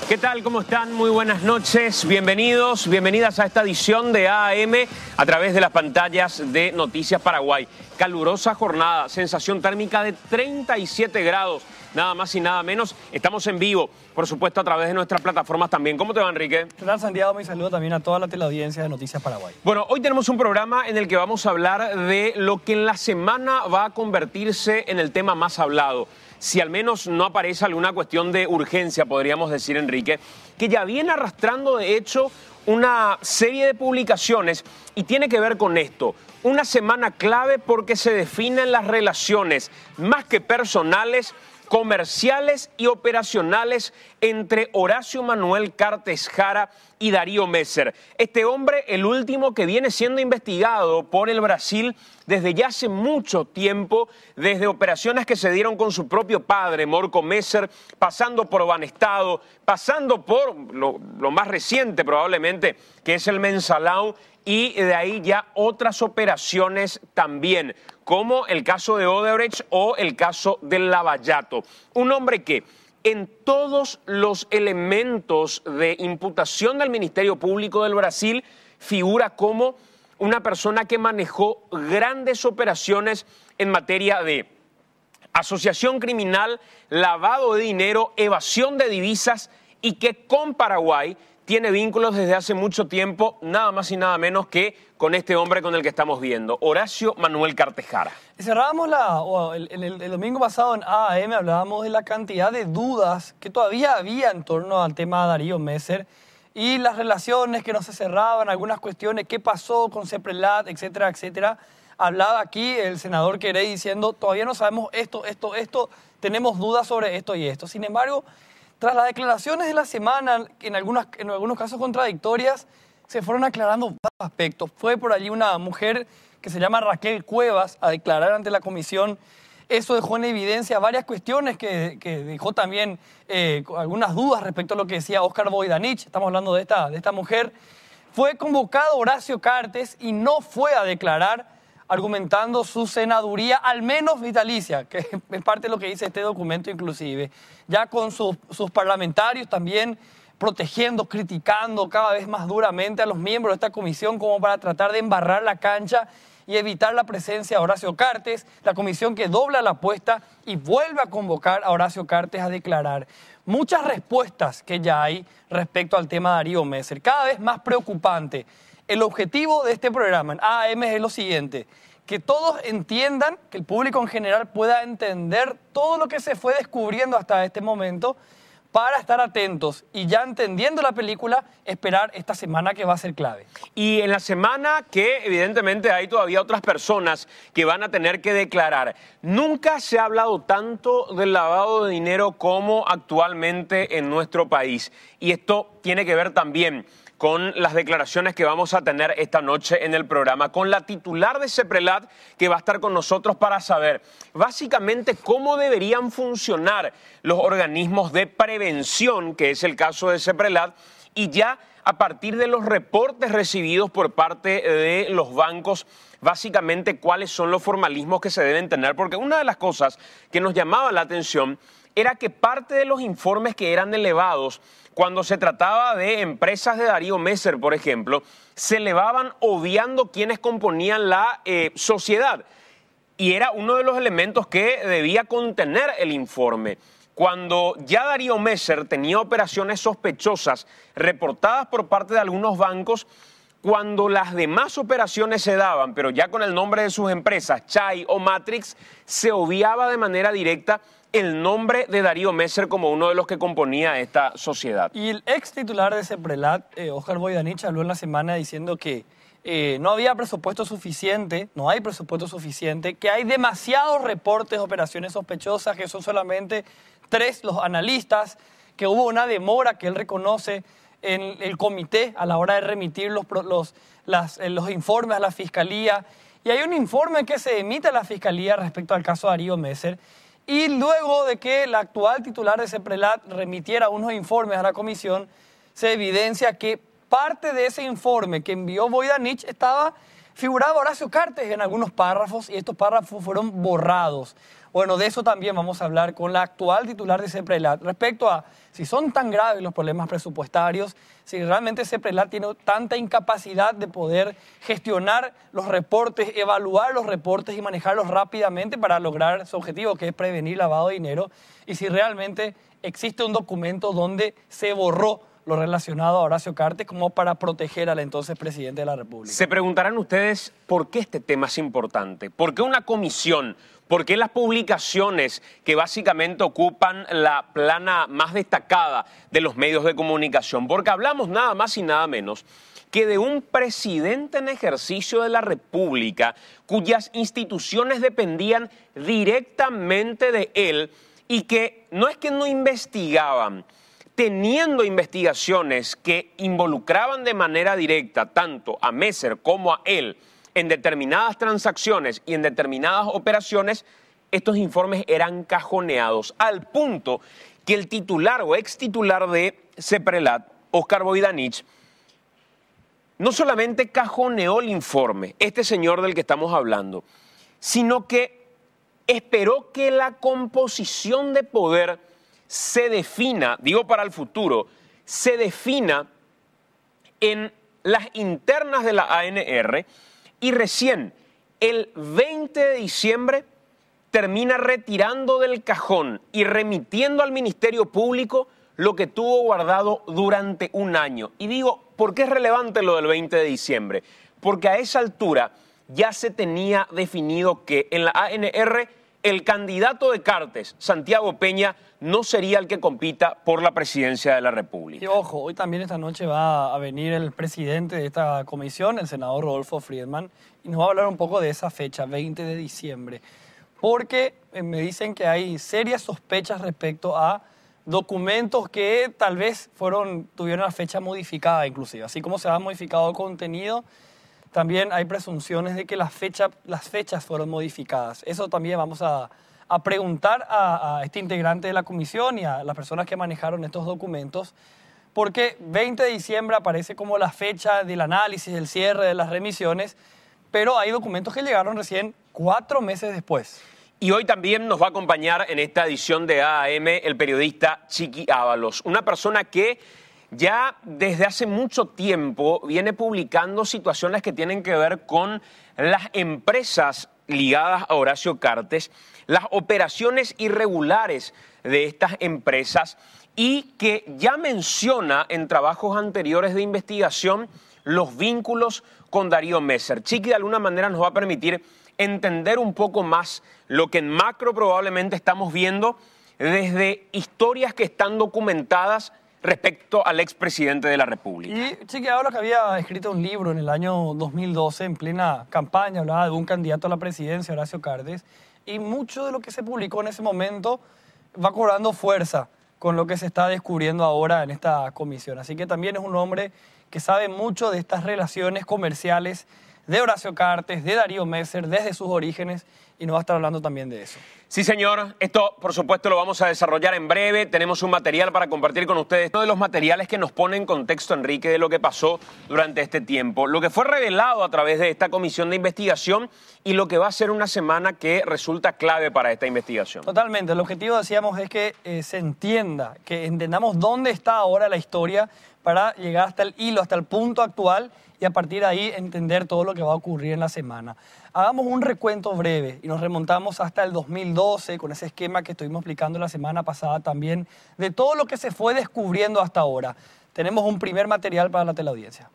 ¿Qué tal? ¿Cómo están? Muy buenas noches. Bienvenidos, bienvenidas a esta edición de AM a través de las pantallas de Noticias Paraguay. Calurosa jornada, sensación térmica de 37 grados, nada más y nada menos. Estamos en vivo, por supuesto, a través de nuestras plataformas también. ¿Cómo te va, Enrique? ¿Qué tal, Santiago? Mi saludo también a toda la teleaudiencia de Noticias Paraguay. Bueno, hoy tenemos un programa en el que vamos a hablar de lo que en la semana va a convertirse en el tema más hablado. Si al menos no aparece alguna cuestión de urgencia, podríamos decir, Enrique, que ya viene arrastrando, de hecho, una serie de publicaciones y tiene que ver con esto. Una semana clave porque se definen las relaciones, más que personales, comerciales y operacionales entre Horacio Manuel Cartes Jara y Darío Messer. Este hombre, el último que viene siendo investigado por el Brasil desde ya hace mucho tiempo, desde operaciones que se dieron con su propio padre, Morco Messer, pasando por Banestado, pasando por lo más reciente probablemente, que es el Mensalão, y de ahí ya otras operaciones también, como el caso de Odebrecht o el caso del Lavallato. Un hombre que en todos los elementos de imputación del Ministerio Público del Brasil figura como una persona que manejó grandes operaciones en materia de asociación criminal, lavado de dinero, evasión de divisas y que con Paraguay tiene vínculos desde hace mucho tiempo, nada más y nada menos que con este hombre con el que estamos viendo, Horacio Manuel Cartes Jara. Cerrábamos el domingo pasado en AM, hablábamos de la cantidad de dudas que todavía había en torno al tema de Darío Messer y las relaciones que no se cerraban, algunas cuestiones, qué pasó con CEPRELAT, etcétera, etcétera. Hablaba aquí el senador Querey diciendo, todavía no sabemos esto, tenemos dudas sobre esto y esto. Sin embargo, tras las declaraciones de la semana, en algunos casos contradictorias, se fueron aclarando varios aspectos. Fue por allí una mujer que se llama Raquel Cuevas a declarar ante la comisión. Eso dejó en evidencia varias cuestiones que dejó también algunas dudas respecto a lo que decía Óscar Voidanich. Estamos hablando de esta mujer. Fue convocado Horacio Cartes y no fue a declarar, argumentando su senaduría, al menos vitalicia, que es parte de lo que dice este documento inclusive, ya con sus parlamentarios también protegiendo, criticando cada vez más duramente a los miembros de esta comisión como para tratar de embarrar la cancha y evitar la presencia de Horacio Cartes, la comisión que dobla la apuesta y vuelve a convocar a Horacio Cartes a declarar. Muchas respuestas que ya hay respecto al tema de Darío Messer, cada vez más preocupante. El objetivo de este programa en AM es lo siguiente, que todos entiendan, que el público en general pueda entender todo lo que se fue descubriendo hasta este momento para estar atentos y ya entendiendo la película, esperar esta semana que va a ser clave. Y en la semana que evidentemente hay todavía otras personas que van a tener que declarar. Nunca se ha hablado tanto del lavado de dinero como actualmente en nuestro país. Y esto tiene que ver también con las declaraciones que vamos a tener esta noche en el programa, con la titular de CEPRELAT que va a estar con nosotros para saber básicamente cómo deberían funcionar los organismos de prevención, que es el caso de CEPRELAT, y ya a partir de los reportes recibidos por parte de los bancos, básicamente cuáles son los formalismos que se deben tener, porque una de las cosas que nos llamaba la atención era que parte de los informes que eran elevados cuando se trataba de empresas de Darío Messer, por ejemplo, se elevaban obviando quienes componían la sociedad. Y era uno de los elementos que debía contener el informe. Cuando ya Darío Messer tenía operaciones sospechosas reportadas por parte de algunos bancos, cuando las demás operaciones se daban, pero ya con el nombre de sus empresas, Chay o Matrix, se obviaba de manera directa el nombre de Darío Messer como uno de los que componía esta sociedad. Y el ex titular de CEPRELAT, Óscar Voidanich, habló en la semana diciendo que no había presupuesto suficiente, no hay presupuesto suficiente, que hay demasiados reportes de operaciones sospechosas, que son solamente 3 los analistas, que hubo una demora que él reconoce en el comité a la hora de remitir los informes a la Fiscalía. Y hay un informe que se emite a la Fiscalía respecto al caso de Darío Messer. Y luego de que la actual titular de CEPRELAT remitiera unos informes a la comisión, se evidencia que parte de ese informe que envió Voidanich figuraba Horacio Cartes en algunos párrafos y estos párrafos fueron borrados. Bueno, de eso también vamos a hablar con la actual titular de CEPRELAT respecto a si son tan graves los problemas presupuestarios, si realmente CEPRELAT tiene tanta incapacidad de poder gestionar los reportes, evaluar los reportes y manejarlos rápidamente para lograr su objetivo, que es prevenir lavado de dinero, y si realmente existe un documento donde se borró lo relacionado a Horacio Cartes como para proteger al entonces presidente de la República. Se preguntarán ustedes por qué este tema es importante, por qué una comisión, por qué las publicaciones que básicamente ocupan la plana más destacada de los medios de comunicación, porque hablamos nada más y nada menos que de un presidente en ejercicio de la República cuyas instituciones dependían directamente de él y que no es que no investigaban, teniendo investigaciones que involucraban de manera directa tanto a Messer como a él en determinadas transacciones y en determinadas operaciones, estos informes eran cajoneados al punto que el titular o ex titular de CEPRELAT, Óscar Voidanich, no solamente cajoneó el informe, este señor del que estamos hablando, sino que esperó que la composición de poder se defina, digo para el futuro, se defina en las internas de la ANR y recién el 20 de diciembre termina retirando del cajón y remitiendo al Ministerio Público lo que tuvo guardado durante un año. Y digo, ¿por qué es relevante lo del 20 de diciembre? Porque a esa altura ya se tenía definido que en la ANR el candidato de Cartes, Santiago Peña, no sería el que compita por la presidencia de la República. Y ojo, hoy también esta noche va a venir el presidente de esta comisión, el senador Rodolfo Friedman, y nos va a hablar un poco de esa fecha, 20 de diciembre, porque me dicen que hay serias sospechas respecto a documentos que tal vez tuvieron la fecha modificada inclusive. Así como se ha modificado el contenido, también hay presunciones de que las fechas fueron modificadas. Eso también vamos a preguntar a este integrante de la comisión y a las personas que manejaron estos documentos, porque 20 de diciembre aparece como la fecha del análisis, del cierre de las remisiones, pero hay documentos que llegaron recién 4 meses después. Y hoy también nos va a acompañar en esta edición de AAM el periodista Chiqui Ábalos, una persona que ya desde hace mucho tiempo viene publicando situaciones que tienen que ver con las empresas ligadas a Horacio Cartes, las operaciones irregulares de estas empresas y que ya menciona en trabajos anteriores de investigación los vínculos con Darío Messer. Chiqui de alguna manera nos va a permitir entender un poco más lo que en macro probablemente estamos viendo desde historias que están documentadas respecto al expresidente de la República. Y Chiqui Ábalos, que había escrito un libro en el año 2012, en plena campaña, hablaba de un candidato a la presidencia, Horacio Cartes, y mucho de lo que se publicó en ese momento va cobrando fuerza con lo que se está descubriendo ahora en esta comisión. Así que también es un hombre que sabe mucho de estas relaciones comerciales de Horacio Cartes, de Darío Messer, desde sus orígenes, y nos va a estar hablando también de eso. Sí, señor. Esto, por supuesto, lo vamos a desarrollar en breve. Tenemos un material para compartir con ustedes. Uno de los materiales que nos pone en contexto, Enrique, de lo que pasó durante este tiempo. Lo que fue revelado a través de esta comisión de investigación y lo que va a ser una semana que resulta clave para esta investigación. Totalmente. El objetivo, decíamos, es que se entienda, que entendamos dónde está ahora la historia para llegar hasta el hilo, hasta el punto actual y a partir de ahí entender todo lo que va a ocurrir en la semana. Hagamos un recuento breve y nos remontamos hasta el 2012 con ese esquema que estuvimos explicando la semana pasada también de todo lo que se fue descubriendo hasta ahora. Tenemos un primer material para la teleaudiencia.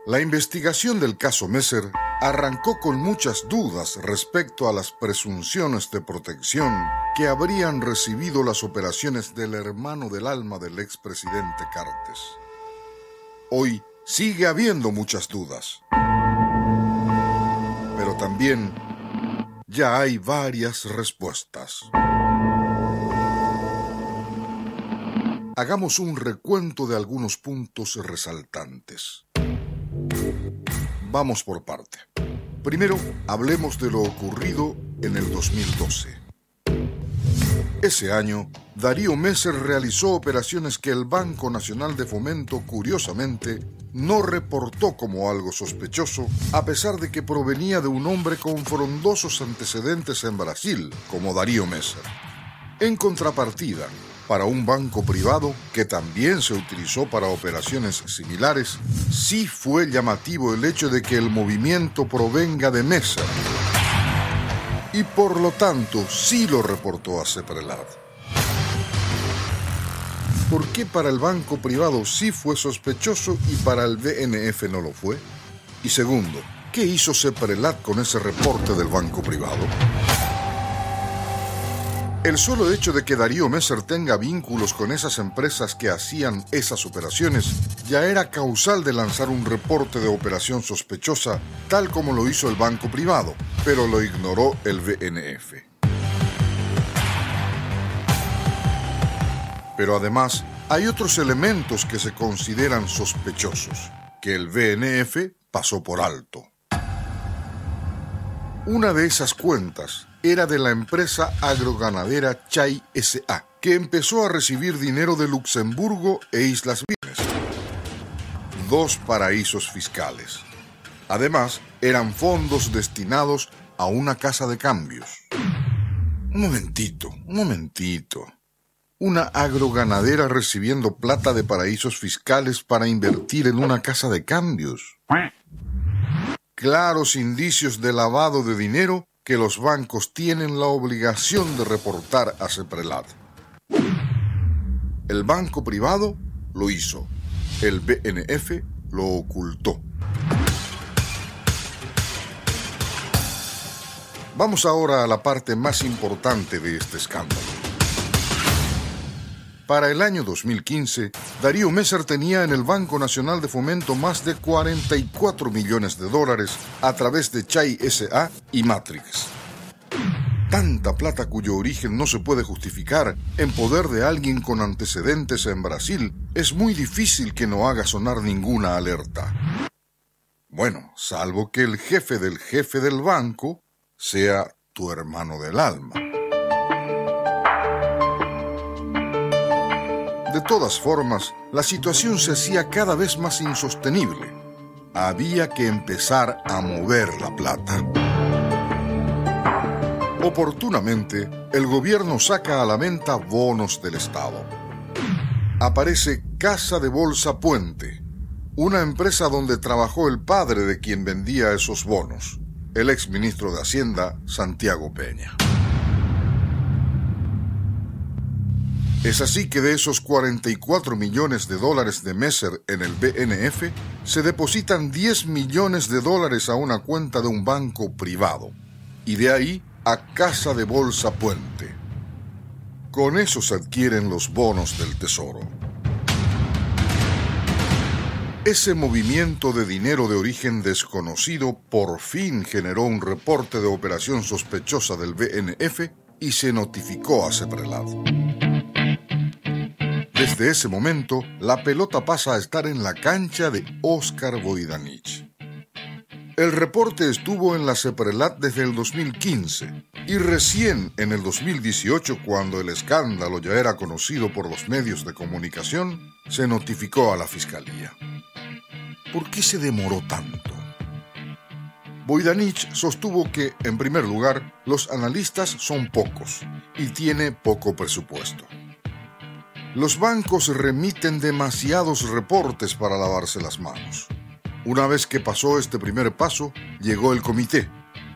La investigación del caso Messer arrancó con muchas dudas respecto a las presunciones de protección que habrían recibido las operaciones del hermano del alma del expresidente Cartes. Hoy sigue habiendo muchas dudas, pero también ya hay varias respuestas. Hagamos un recuento de algunos puntos resaltantes. Vamos por parte. Primero, hablemos de lo ocurrido en el 2012. Ese año, Darío Messer realizó operaciones que el Banco Nacional de Fomento, curiosamente, no reportó como algo sospechoso, a pesar de que provenía de un hombre con frondosos antecedentes en Brasil, como Darío Messer. En contrapartida, para un banco privado, que también se utilizó para operaciones similares, sí fue llamativo el hecho de que el movimiento provenga de Messer. Y por lo tanto, sí lo reportó a Sepprelat. ¿Por qué para el banco privado sí fue sospechoso y para el BNF no lo fue? Y segundo, ¿qué hizo Sepprelat con ese reporte del banco privado? El solo hecho de que Darío Messer tenga vínculos con esas empresas que hacían esas operaciones ya era causal de lanzar un reporte de operación sospechosa, tal como lo hizo el banco privado, pero lo ignoró el BNF. Pero además, hay otros elementos que se consideran sospechosos, que el BNF pasó por alto. Una de esas cuentas era de la empresa agroganadera Chay S.A., que empezó a recibir dinero de Luxemburgo e Islas Vírgenes, dos paraísos fiscales. Además, eran fondos destinados a una casa de cambios. Un momentito. Una agroganadera recibiendo plata de paraísos fiscales para invertir en una casa de cambios. Claros indicios de lavado de dinero que los bancos tienen la obligación de reportar a Sepprelat. El banco privado lo hizo, el BNF lo ocultó. Vamos ahora a la parte más importante de este escándalo. Para el año 2015, Darío Messer tenía en el Banco Nacional de Fomento más de 44 millones de dólares a través de Chay S.A. y Matrix. Tanta plata cuyo origen no se puede justificar en poder de alguien con antecedentes en Brasil es muy difícil que no haga sonar ninguna alerta. Bueno, salvo que el jefe del banco sea tu hermano del alma. De todas formas, la situación se hacía cada vez más insostenible. Había que empezar a mover la plata. Oportunamente, el gobierno saca a la venta bonos del Estado. Aparece Casa de Bolsa Puente, una empresa donde trabajó el padre de quien vendía esos bonos, el exministro de Hacienda, Santiago Peña. Es así que de esos 44 millones de dólares de Messer en el BNF, se depositan 10 millones de dólares a una cuenta de un banco privado, y de ahí a Casa de Bolsa Puente. Con eso se adquieren los bonos del Tesoro. Ese movimiento de dinero de origen desconocido por fin generó un reporte de operación sospechosa del BNF y se notificó a Sepprelat. Desde ese momento, la pelota pasa a estar en la cancha de Óscar Voidanich. El reporte estuvo en la Sepprelat desde el 2015 y recién en el 2018, cuando el escándalo ya era conocido por los medios de comunicación, se notificó a la Fiscalía. ¿Por qué se demoró tanto? Voidanich sostuvo que, en primer lugar, los analistas son pocos y tiene poco presupuesto. Los bancos remiten demasiados reportes para lavarse las manos. Una vez que pasó este primer paso, llegó el comité.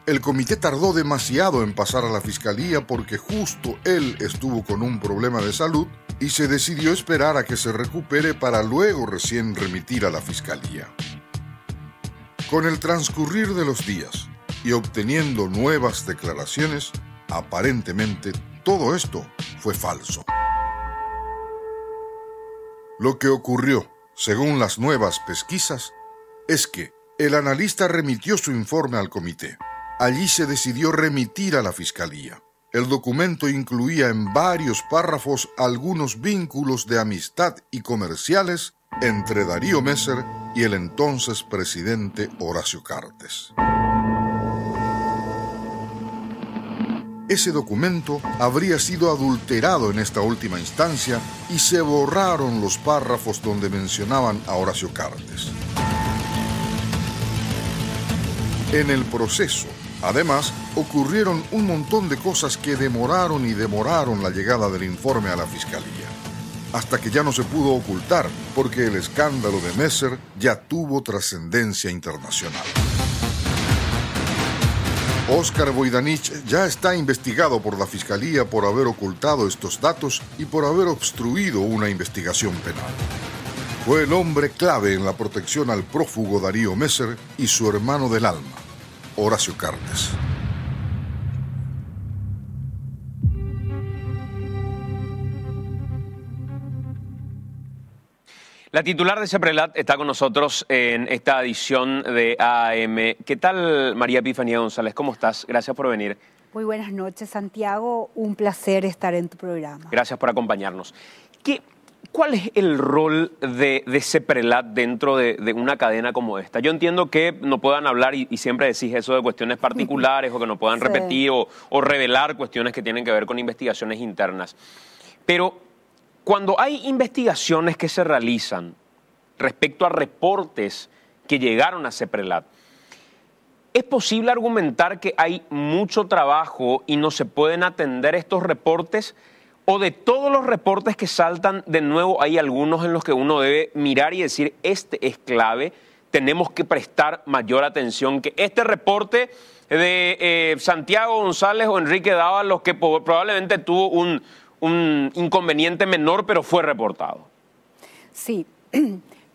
El comité tardó demasiado en pasar a la Fiscalía porque justo él estuvo con un problema de salud y se decidió esperar a que se recupere para luego recién remitir a la Fiscalía. Con el transcurrir de los días y obteniendo nuevas declaraciones, aparentemente todo esto fue falso. Lo que ocurrió, según las nuevas pesquisas, es que el analista remitió su informe al comité. Allí se decidió remitir a la Fiscalía. El documento incluía en varios párrafos algunos vínculos de amistad y comerciales entre Darío Messer y el entonces presidente Horacio Cartes. Ese documento habría sido adulterado en esta última instancia y se borraron los párrafos donde mencionaban a Horacio Cartes. En el proceso, además, ocurrieron un montón de cosas que demoraron la llegada del informe a la Fiscalía, hasta que ya no se pudo ocultar, porque el escándalo de Messer ya tuvo trascendencia internacional. Óscar Voidanich ya está investigado por la Fiscalía por haber ocultado estos datos y por haber obstruido una investigación penal. Fue el hombre clave en la protección al prófugo Darío Messer y su hermano del alma, Horacio Cartes. La titular de CEPRELAT está con nosotros en esta edición de AM. ¿Qué tal, María Epifanía González? ¿Cómo estás? Gracias por venir. Muy buenas noches, Santiago. Un placer estar en tu programa. Gracias por acompañarnos. ¿Cuál es el rol de CEPRELAT dentro de una cadena como esta? Yo entiendo que no puedan hablar, y siempre decís eso, de cuestiones particulares o que no puedan repetir o revelar cuestiones que tienen que ver con investigaciones internas. Pero cuando hay investigaciones que se realizan respecto a reportes que llegaron a CEPRELAT, ¿es posible argumentar que hay mucho trabajo y no se pueden atender estos reportes? ¿O de todos los reportes que saltan, de nuevo hay algunos en los que uno debe mirar y decir, este es clave, tenemos que prestar mayor atención que este reporte de Santiago González o Enrique Dávalos, que probablemente tuvo un inconveniente menor, pero fue reportado? Sí,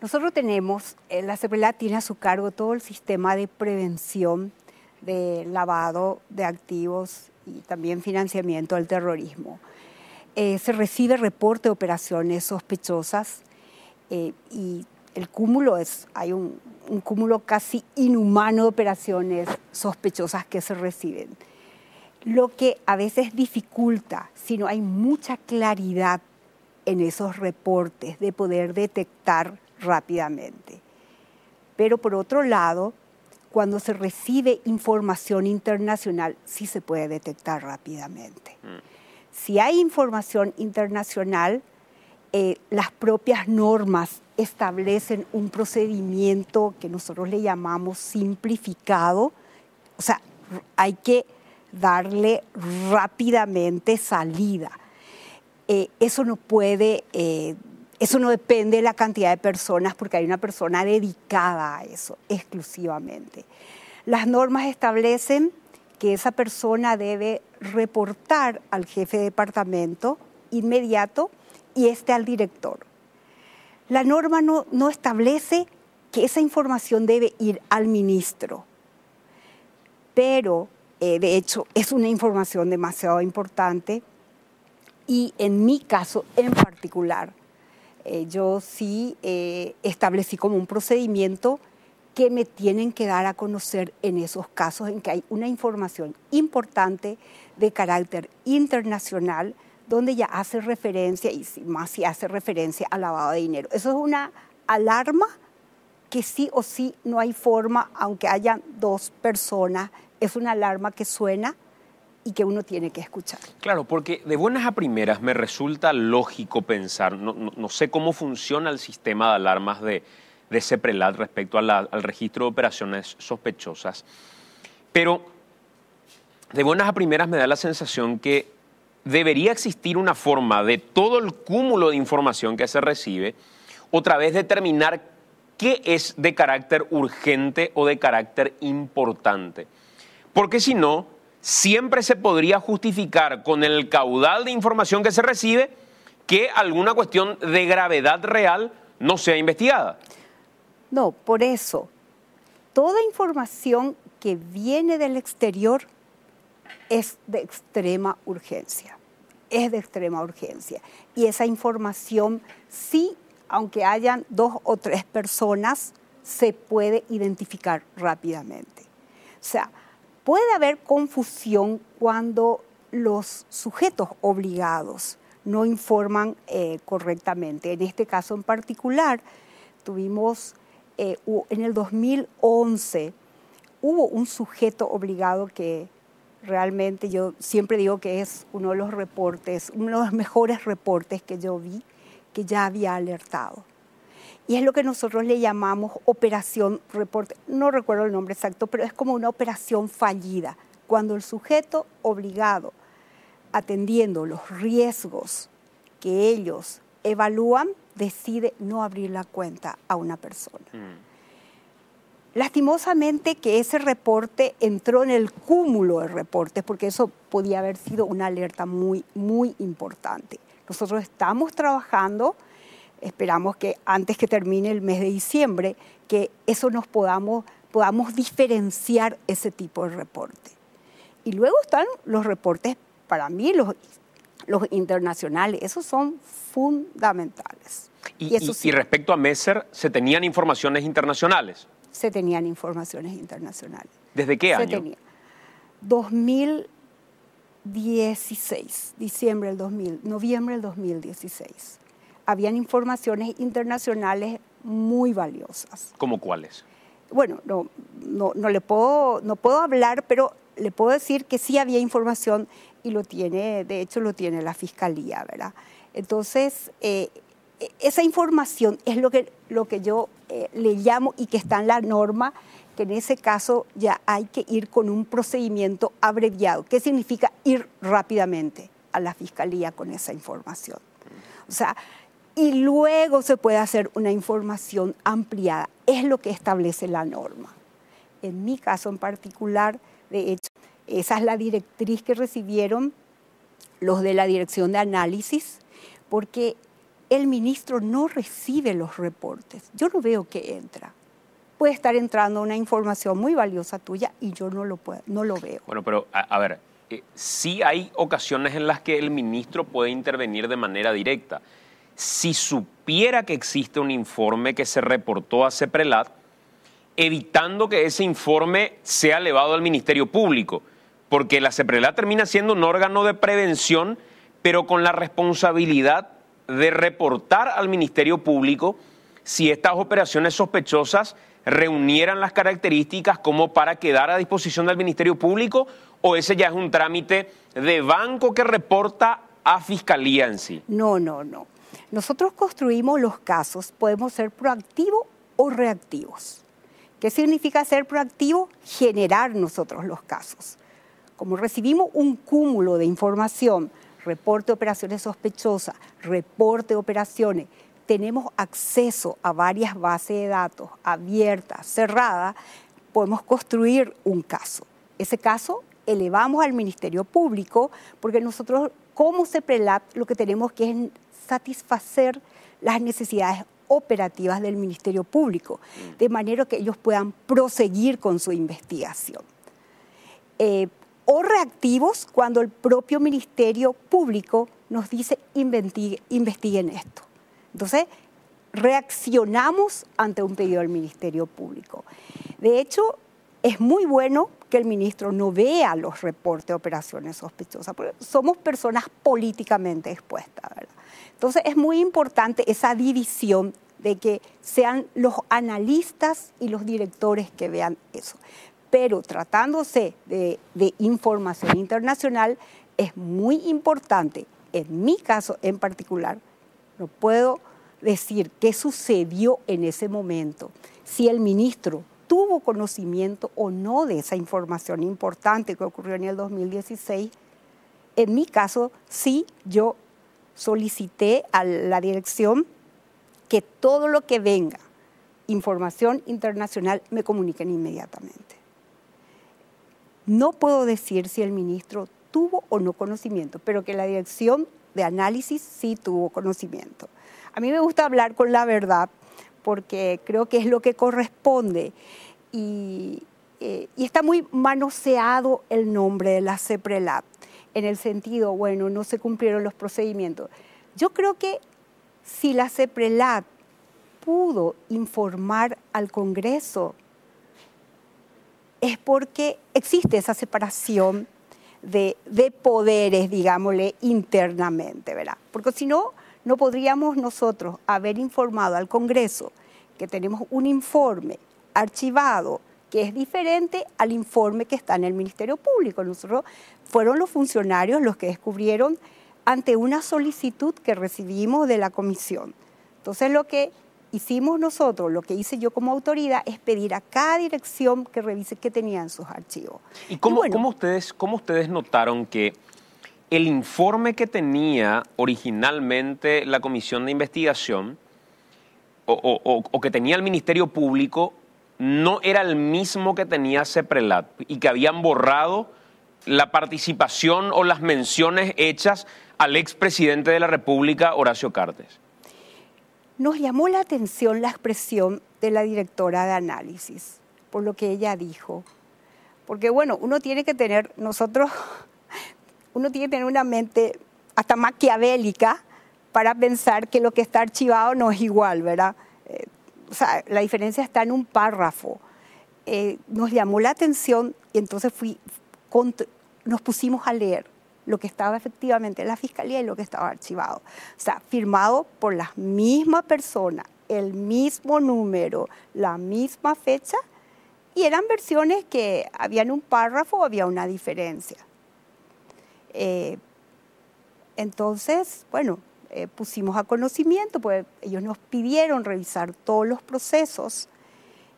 nosotros tenemos, la CEPRELAT tiene a su cargo todo el sistema de prevención de lavado de activos y también financiamiento al terrorismo. Se recibe reporte de operaciones sospechosas y el cúmulo hay un cúmulo casi inhumano de operaciones sospechosas que se reciben. Lo que a veces dificulta, si no hay mucha claridad en esos reportes, de poder detectar rápidamente. Pero por otro lado, cuando se recibe información internacional, sí se puede detectar rápidamente. Si hay información internacional, las propias normas establecen un procedimiento que nosotros le llamamos simplificado. O sea, hay que darle rápidamente salida. Eso no depende de la cantidad de personas, porque hay una persona dedicada a eso exclusivamente. Las normas establecen que esa persona debe reportar al jefe de departamento inmediato y al director. La norma no establece que esa información debe ir al ministro, pero de hecho es una información demasiado importante y en mi caso en particular, yo sí establecí como un procedimiento que me tienen que dar a conocer en esos casos en que hay una información importante de carácter internacional, donde ya hace referencia, y más si hace referencia al lavado de dinero. Eso es una alarma que sí o sí no hay forma, aunque hayan dos personas, es una alarma que suena y que uno tiene que escuchar. Claro, porque de buenas a primeras me resulta lógico pensar, no sé cómo funciona el sistema de alarmas de CEPRELAT respecto al registro de operaciones sospechosas, pero de buenas a primeras me da la sensación que debería existir una forma de todo el cúmulo de información que se recibe, otra vez determinar qué es de carácter urgente o de carácter importante. Porque si no, siempre se podría justificar con el caudal de información que se recibe que alguna cuestión de gravedad real no sea investigada. No, por eso, toda información que viene del exterior es de extrema urgencia. Es de extrema urgencia. Y esa información, sí, aunque hayan 2 o 3 personas, se puede identificar rápidamente. O sea, puede haber confusión cuando los sujetos obligados no informan correctamente. En este caso en particular, tuvimos en el 2011, hubo un sujeto obligado que realmente yo siempre digo que es uno de los reportes, uno de los mejores reportes que yo vi, que ya había alertado. Y es lo que nosotros le llamamos operación reporte. No recuerdo el nombre exacto, pero es como una operación fallida. Cuando el sujeto obligado, atendiendo los riesgos que ellos evalúan, decide no abrir la cuenta a una persona. Lastimosamente que ese reporte entró en el cúmulo de reportes, porque eso podía haber sido una alerta muy, muy importante. Nosotros estamos trabajando, esperamos que antes que termine el mes de diciembre, que eso nos podamos diferenciar ese tipo de reporte. Y luego están los reportes, para mí, los internacionales, esos son fundamentales. Y respecto a Messer, ¿se tenían informaciones internacionales? Se tenían informaciones internacionales. ¿Desde qué año? Se tenía. 2016, noviembre del 2016. Habían informaciones internacionales muy valiosas. ¿Cómo cuáles? Bueno, no puedo hablar, pero le puedo decir que sí había información y de hecho lo tiene la Fiscalía, ¿verdad? Entonces, esa información es lo que yo le llamo y que está en la norma, que en ese caso ya hay que ir con un procedimiento abreviado. ¿Qué significa ir rápidamente a la Fiscalía con esa información? O sea, y luego se puede hacer una información ampliada. Es lo que establece la norma. En mi caso en particular, de hecho, esa es la directriz que recibieron los de la Dirección de Análisis, porque el ministro no recibe los reportes. Yo no veo que entra. Puede estar entrando una información muy valiosa tuya y yo no lo veo. Bueno, pero a ver, sí hay ocasiones en las que el ministro puede intervenir de manera directa. Si supiera que existe un informe que se reportó a CEPRELAT, evitando que ese informe sea elevado al Ministerio Público, porque la CEPRELAT termina siendo un órgano de prevención, pero con la responsabilidad de reportar al Ministerio Público si estas operaciones sospechosas reunieran las características como para quedar a disposición del Ministerio Público, o ese ya es un trámite de banco que reporta a Fiscalía en sí. No. Nosotros construimos los casos, podemos ser proactivos o reactivos. ¿Qué significa ser proactivo? Generar nosotros los casos. Como recibimos un cúmulo de información, reporte de operaciones sospechosas, reporte de operaciones, tenemos acceso a varias bases de datos abiertas, cerradas, podemos construir un caso. Ese caso elevamos al Ministerio Público, porque nosotros como CEPRELAT lo que tenemos que es satisfacer las necesidades operativas del Ministerio Público, de manera que ellos puedan proseguir con su investigación. O reactivos cuando el propio Ministerio Público nos dice investiguen esto. Entonces, reaccionamos ante un pedido del Ministerio Público. De hecho, es muy bueno que el ministro no vea los reportes de operaciones sospechosas, porque somos personas políticamente expuestas, ¿verdad? Entonces, es muy importante esa división de que sean los analistas y los directores que vean eso. Pero tratándose de información internacional, es muy importante, en mi caso en particular, no puedo decir qué sucedió en ese momento, si el ministro tuvo conocimiento o no de esa información importante que ocurrió en el 2016. En mi caso, sí, yo solicité a la dirección que todo lo que venga, información internacional, me comuniquen inmediatamente. No puedo decir si el ministro tuvo o no conocimiento, pero que la Dirección de Análisis sí tuvo conocimiento. A mí me gusta hablar con la verdad porque creo que es lo que corresponde y está muy manoseado el nombre de la CEPRELAT en el sentido, bueno, no se cumplieron los procedimientos. Yo creo que si la CEPRELAT pudo informar al Congreso es porque existe esa separación de poderes, digámosle, internamente, ¿verdad? Porque si no, no podríamos nosotros haber informado al Congreso que tenemos un informe archivado que es diferente al informe que está en el Ministerio Público. Nosotros fueron los funcionarios los que descubrieron ante una solicitud que recibimos de la comisión. Entonces lo que hicimos nosotros, lo que hice yo como autoridad, es pedir a cada dirección que revise qué tenían sus archivos. ¿Y cómo ustedes notaron que el informe que tenía originalmente la comisión de investigación o que tenía el Ministerio Público no era el mismo que tenía CEPRELAT y que habían borrado la participación o las menciones hechas al expresidente de la República, Horacio Cartes? Nos llamó la atención la expresión de la directora de análisis, por lo que ella dijo. Porque bueno, uno tiene que tener una mente hasta maquiavélica para pensar que lo que está archivado no es igual, ¿verdad? O sea, la diferencia está en un párrafo. Nos llamó la atención y entonces nos pusimos a leer lo que estaba efectivamente en la Fiscalía y lo que estaba archivado. O sea, firmado por la misma persona, el mismo número, la misma fecha, y eran versiones que había en un párrafo, había una diferencia. Entonces, bueno, pusimos a conocimiento, pues ellos nos pidieron revisar todos los procesos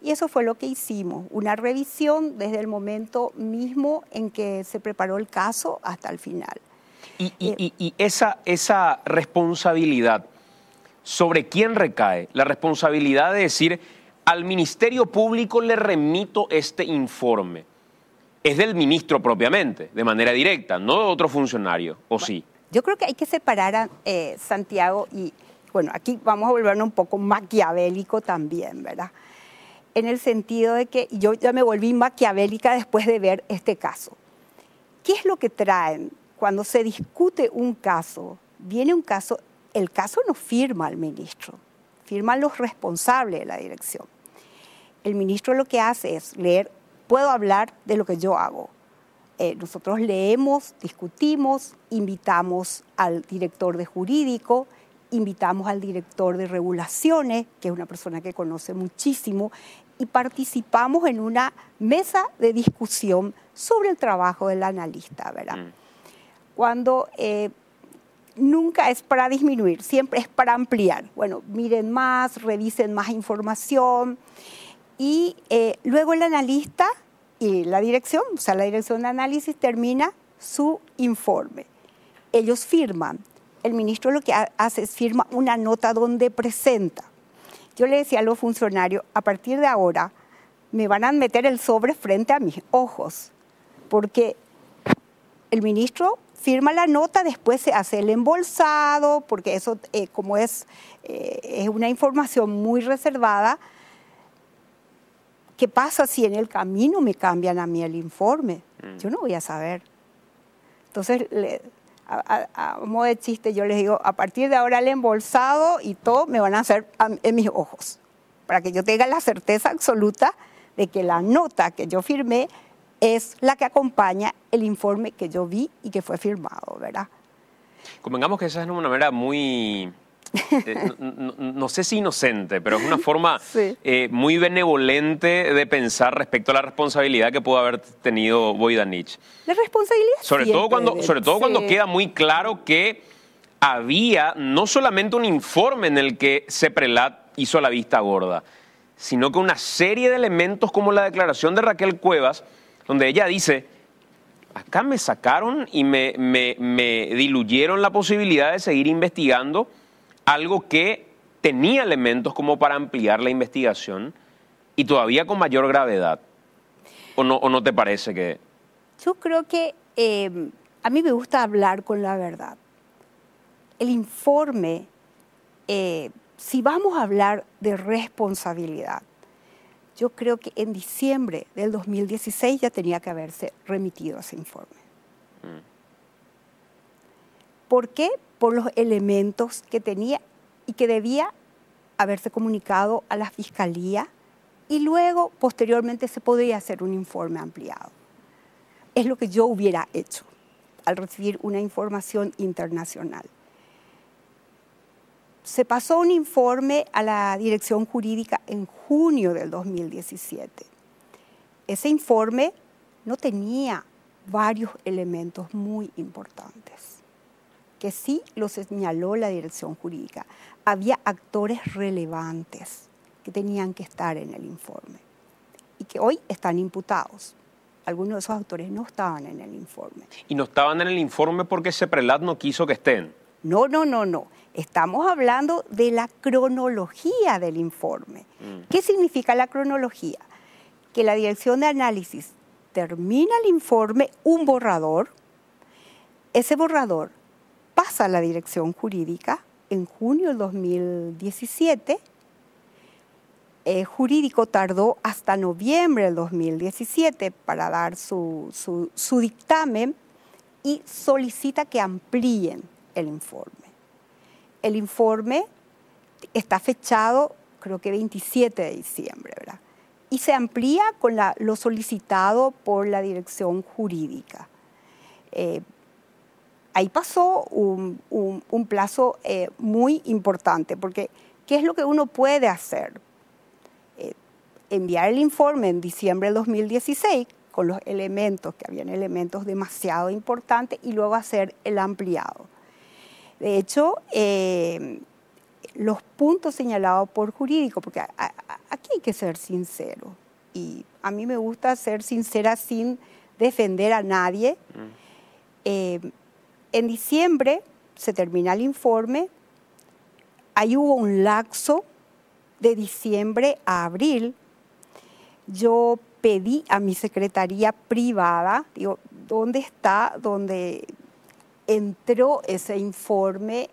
y eso fue lo que hicimos, una revisión desde el momento mismo en que se preparó el caso hasta el final. Y esa responsabilidad, ¿sobre quién recae? La responsabilidad de decir, al Ministerio Público le remito este informe. Es del ministro propiamente, de manera directa, no de otro funcionario, ¿o sí? Yo creo que hay que separar a Santiago y, bueno, aquí vamos a volvernos un poco maquiavélico también, ¿verdad? En el sentido de que yo ya me volví maquiavélica después de ver este caso. ¿Qué es lo que traen cuando se discute un caso? Viene un caso, el caso no firma el ministro, firman los responsables de la dirección. El ministro lo que hace es leer, puedo hablar de lo que yo hago. Nosotros leemos, discutimos, invitamos al director de jurídico, invitamos al director de regulaciones, que es una persona que conoce muchísimo, y participamos en una mesa de discusión sobre el trabajo del analista, ¿verdad? Cuando nunca es para disminuir, siempre es para ampliar. Bueno, miren más, revisen más información y luego el analista y la dirección, o sea, la dirección de análisis termina su informe. Ellos firman. El ministro lo que hace es firma una nota donde presenta. Yo le decía a los funcionarios, a partir de ahora me van a meter el sobre frente a mis ojos, porque el ministro firma la nota, después se hace el embolsado, porque eso como es una información muy reservada. ¿Qué pasa si en el camino me cambian a mí el informe? Yo no voy a saber. Entonces, a modo de chiste, yo les digo, a partir de ahora el embolsado y todo me van a hacer en mis ojos, para que yo tenga la certeza absoluta de que la nota que yo firmé es la que acompaña el informe que yo vi y que fue firmado, ¿verdad? Convengamos que esa es una manera muy... no sé si inocente, pero es una forma sí, muy benevolente de pensar respecto a la responsabilidad que pudo haber tenido Voidanich. La responsabilidad sobre todo cuando queda muy claro que había no solamente un informe en el que CEPRELAT hizo la vista gorda, sino que una serie de elementos como la declaración de Raquel Cuevas, donde ella dice, acá me sacaron y me diluyeron la posibilidad de seguir investigando algo que tenía elementos como para ampliar la investigación y todavía con mayor gravedad. ¿O no te parece que...? Yo creo que a mí me gusta hablar con la verdad. El informe, si vamos a hablar de responsabilidad, yo creo que en diciembre del 2016 ya tenía que haberse remitido ese informe. ¿Por qué? Por los elementos que tenía y que debía haberse comunicado a la Fiscalía y luego, posteriormente, se podría hacer un informe ampliado. Es lo que yo hubiera hecho al recibir una información internacional. Se pasó un informe a la Dirección Jurídica en junio del 2017. Ese informe no tenía varios elementos muy importantes que sí lo señaló la dirección jurídica. Había actores relevantes que tenían que estar en el informe y que hoy están imputados. Algunos de esos autores no estaban en el informe. ¿Y no estaban en el informe porque CEPRELAT no quiso que estén? No. Estamos hablando de la cronología del informe. ¿Qué significa la cronología? Que la dirección de análisis termina el informe, un borrador. Ese borrador pasa a la dirección jurídica en junio del 2017. Jurídico tardó hasta noviembre del 2017 para dar su dictamen y solicita que amplíen el informe. El informe está fechado, creo que 27 de diciembre, ¿verdad? Y se amplía con lo solicitado por la dirección jurídica. Ahí pasó un plazo muy importante, porque ¿qué es lo que uno puede hacer? Enviar el informe en diciembre del 2016 con los elementos, que habían elementos demasiado importantes, y luego hacer el ampliado. De hecho, los puntos señalados por jurídico, porque aquí hay que ser sincero, y a mí me gusta ser sincera sin defender a nadie. En diciembre se termina el informe, ahí hubo un lapso de diciembre a abril. Yo pedí a mi secretaría privada, digo, ¿dónde está donde entró ese informe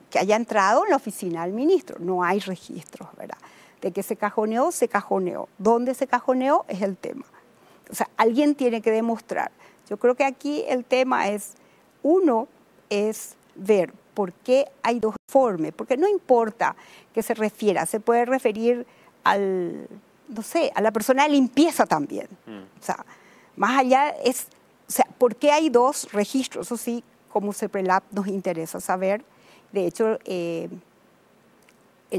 que haya entrado en la oficina del ministro? No hay registros, ¿verdad? De que se cajoneó, se cajoneó. ¿Dónde se cajoneó? Es el tema. O sea, alguien tiene que demostrar. Yo creo que aquí el tema es, uno, es ver por qué hay dos informes, porque no importa que se refiera, se puede referir a la persona de limpieza también. O sea, más allá es, o sea, ¿por qué hay dos registros? Eso sí, como CEPRELAT nos interesa saber. De hecho, el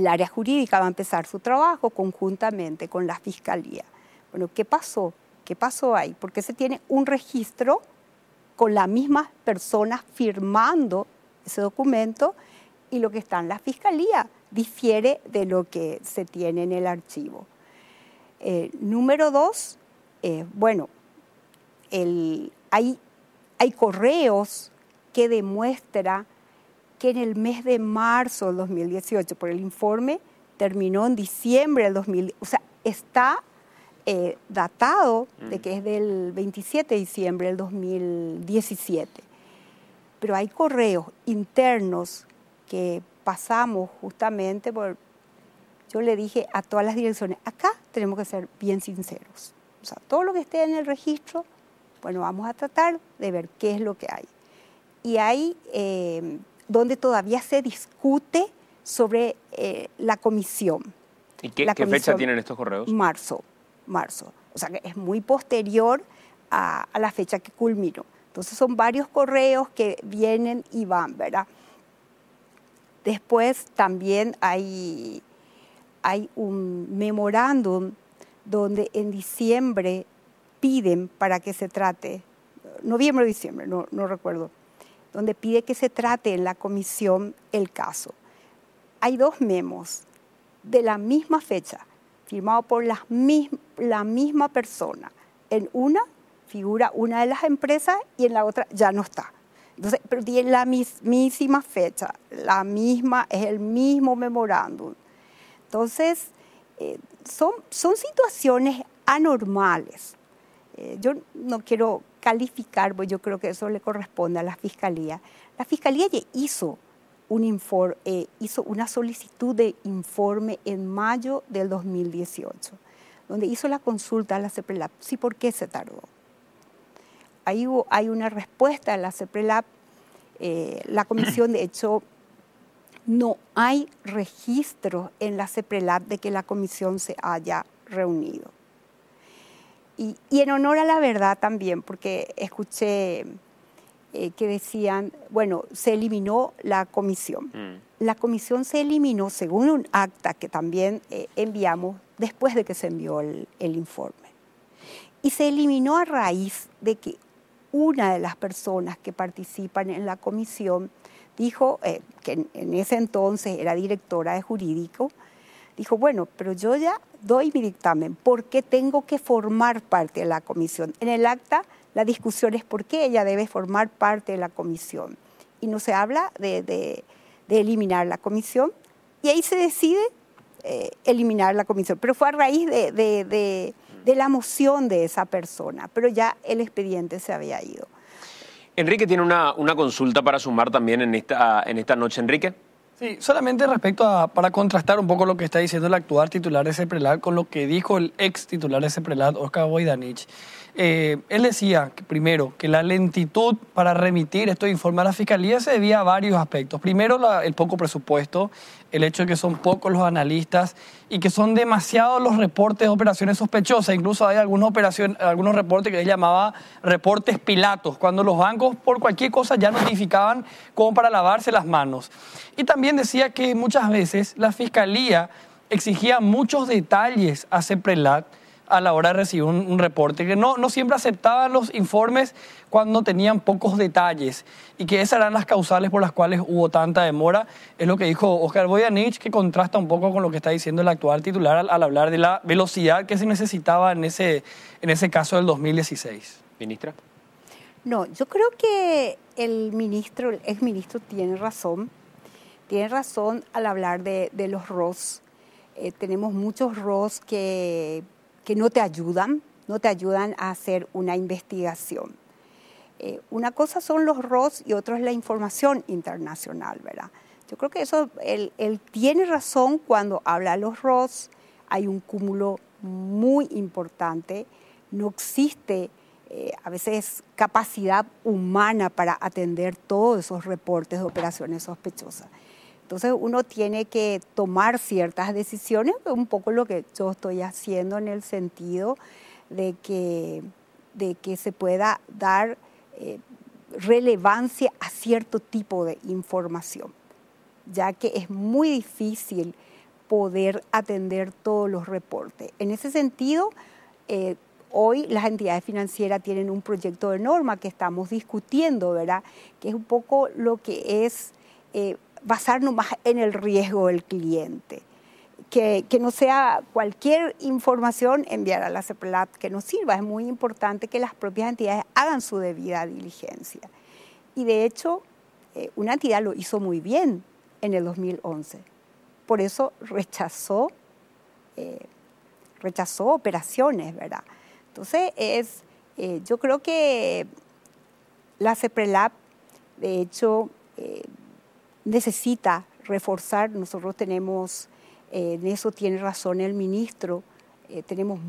área jurídica va a empezar su trabajo conjuntamente con la Fiscalía. Bueno, ¿qué pasó? ¿Qué pasó ahí? ¿Por qué se tiene un registro con las mismas personas firmando ese documento y lo que está en la Fiscalía difiere de lo que se tiene en el archivo? Número dos, hay correos que demuestran que en el mes de marzo del 2018, por el informe, terminó en diciembre del 2000, o sea, está datado de que es del 27 de diciembre del 2017. Pero hay correos internos que pasamos justamente por... Yo le dije a todas las direcciones, acá tenemos que ser bien sinceros. O sea, todo lo que esté en el registro, bueno, vamos a tratar de ver qué es lo que hay. Y hay donde todavía se discute sobre la comisión. ¿Y qué fecha tienen estos correos? Marzo. O sea, que es muy posterior a la fecha que culminó. Entonces son varios correos que vienen y van, ¿verdad? Después también hay un memorándum donde en diciembre piden para que se trate, noviembre o diciembre, no recuerdo, donde pide que se trate en la comisión el caso. Hay dos memos de la misma fecha, firmado por la misma persona. En una figura una de las empresas y en la otra ya no está. Entonces, pero tiene la mismísima fecha, es el mismo memorándum. Entonces, son situaciones anormales. Yo no quiero calificar, porque yo creo que eso le corresponde a la Fiscalía. La Fiscalía ya hizo una solicitud de informe en mayo del 2018, donde hizo la consulta a la CEPRELAT. Sí, ¿por qué se tardó? Hay una respuesta de la CEPRELAT. La comisión, de hecho, no hay registro en la CEPRELAT de que la comisión se haya reunido. Y en honor a la verdad también, porque escuché que decían, bueno, se eliminó la comisión. La comisión se eliminó según un acta que también enviamos después de que se envió el informe. Y se eliminó a raíz de que una de las personas que participan en la comisión dijo, que en ese entonces era directora de jurídico, dijo, bueno, pero yo ya doy mi dictamen, ¿por qué tengo que formar parte de la comisión? En el acta la discusión es por qué ella debe formar parte de la comisión. Y no se habla de eliminar la comisión, y ahí se decide eliminar la comisión. Pero fue a raíz de la moción de esa persona, pero ya el expediente se había ido. Enrique tiene una consulta para sumar también en esta noche. Enrique. Sí, solamente respecto para contrastar un poco lo que está diciendo el actual titular de CEPRELAT con lo que dijo el ex titular de CEPRELAT, Oscar Voidanich. Él decía, primero, que la lentitud para remitir estos informes a la Fiscalía se debía a varios aspectos. Primero, el poco presupuesto, el hecho de que son pocos los analistas y que son demasiados los reportes de operaciones sospechosas. Incluso hay algunos reportes que él llamaba reportes pilatos, cuando los bancos por cualquier cosa ya notificaban como para lavarse las manos. Y también decía que muchas veces la Fiscalía exigía muchos detalles a CEPRELAT a la hora de recibir un reporte, que no siempre aceptaban los informes cuando tenían pocos detalles y que esas eran las causales por las cuales hubo tanta demora. Es lo que dijo Oscar Voidanich, que contrasta un poco con lo que está diciendo el actual titular al hablar de la velocidad que se necesitaba en ese caso del 2016. Ministra. No, yo creo que el exministro tiene razón al hablar de los ROS. Tenemos muchos ROS que no te ayudan a hacer una investigación. Una cosa son los ROS y otra es la información internacional, ¿verdad? Yo creo que eso, él tiene razón cuando habla de los ROS. Hay un cúmulo muy importante, no existe a veces capacidad humana para atender todos esos reportes de operaciones sospechosas. Entonces uno tiene que tomar ciertas decisiones, un poco lo que yo estoy haciendo en el sentido de que se pueda dar relevancia a cierto tipo de información, ya que es muy difícil poder atender todos los reportes. En ese sentido, hoy las entidades financieras tienen un proyecto de norma que estamos discutiendo, ¿verdad? Que es un poco lo que es basarnos más en el riesgo del cliente. Que no sea cualquier información enviar a la CEPRELAT que nos sirva. Es muy importante que las propias entidades hagan su debida diligencia. Y de hecho, una entidad lo hizo muy bien en el 2011. Por eso rechazó operaciones, ¿verdad? Entonces, yo creo que la CEPRELAT, de hecho, necesita reforzar. Nosotros tenemos, en eso tiene razón el ministro, tenemos